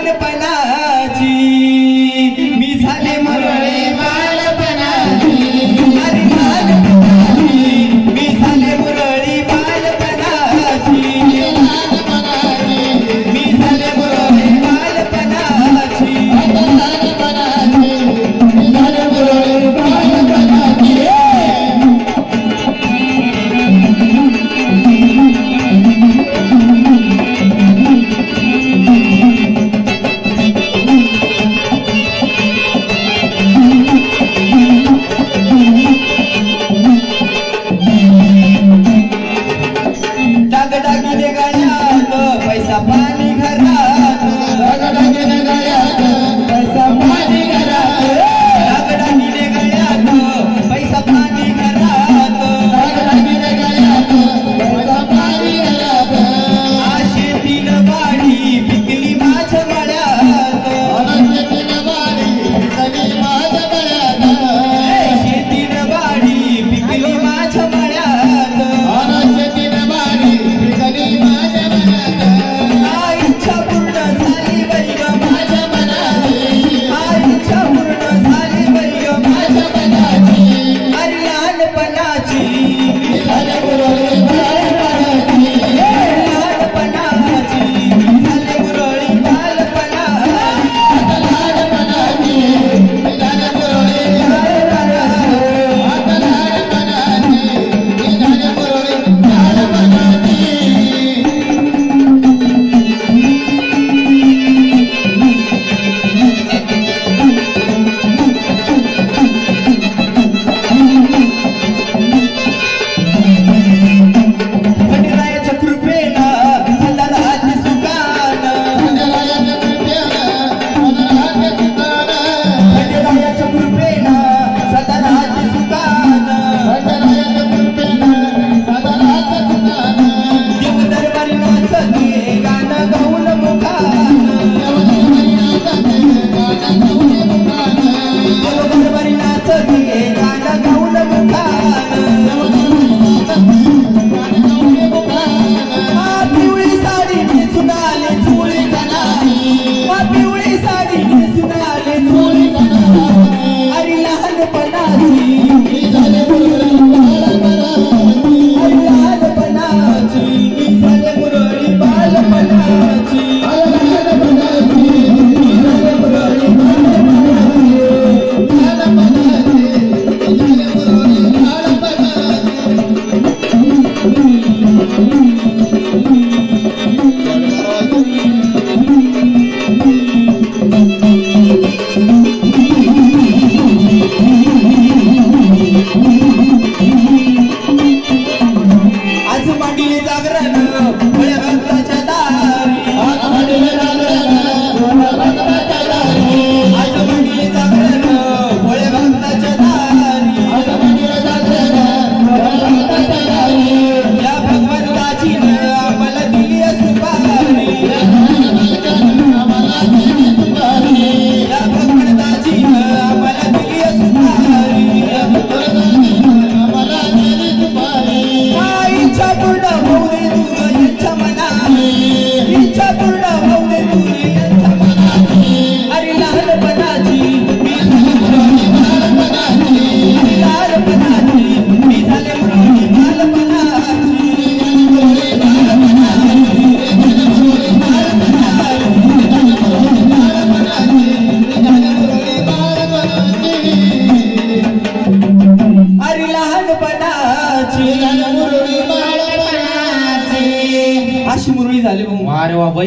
लहानपणाची मी झाले मुरळी बालपणाची अरे लहानपणाची मी झाले मुरळी बालपणाची मी झाले मुरळी बालपणाची मी झाले मुरळी बालपणाची दागदागिने गळ्यात पैसा पाणी घरात दागदागिने गळ्यात पैसा पाणी घरात दागदागिने गळ्यात पैसा पाणी घरात दागदागिने गळ्यात पैसा पाणी घरात शेतीन वाडी पिकली माझ्या मळ्यात शेतीन वाडी पिकली माझ्या मळ्यात शेतीन वाडी पिकली माझ्या मळ्यात शेतीन वाडी पिकली माझ्या मळ्यात इच्छा पूर्ण झाली बाई ग माझ्या मनाची इच्छा पूर्ण झाली बाई ग माझ्या मनाची अरे लहानपणाची झाले मुरळी बालपणाची लहानपणाची झाले मुरळी बालपणाची लहानपणाची झाले मुरळी बालपणाची झाले मुरळी बालपणाची खंडरायाच्या कृपेनं सदा राहते सुखानं खंडरायाच्या कृपेनं सदा राहते सुखानं देव दरबारी नाचते गाणं गाऊन मुखानं देव दरबारी नाचते गाणं गाऊन मुखानं पिवळी साडी नेसून आले चोळी कणारी पिवळी साडी नेसून आले चोळी कणारी अरे लहानपणाची झाले मुरळी बालपणाची अरे लहानपणाची झाले मुरळी बालपणाची लहानपणाची झाले मुरळी बालपणाची झाले मुरळी आज मांडीले जागरण भोळ्या भक्ताच्या दारी आज मांडीले जागरण भोळ्या भक्ताच्या दारी आज मांडीले जागरण भोळ्या भक्ताच्या दारी आज मांडीले जागरण भोळ्या भक्ताच्या दारी या भगवंताचीनं आम्हाला दिली सुपारी या भगवंताचीनं आम्हाला दिली सुपारी इच्छा पूर्ण होऊ दे तू यांच्या मनाची इच्छा पूर्ण होऊ दे तू यांच्या मनाची अरे लहानपणाची मी झाले मुरळी बालपणाची अरे लहानपणाची मी झाले मुरळी बालपणाची मुरळी बालपणाची झाले मुरळी बालपणाची झाले मुरळी बालपणाची झाले मुरळी बालपणाची अरे लहानपणाची झाले मुरळी बालपणाची अशी मुरळी झाली. अरे वा.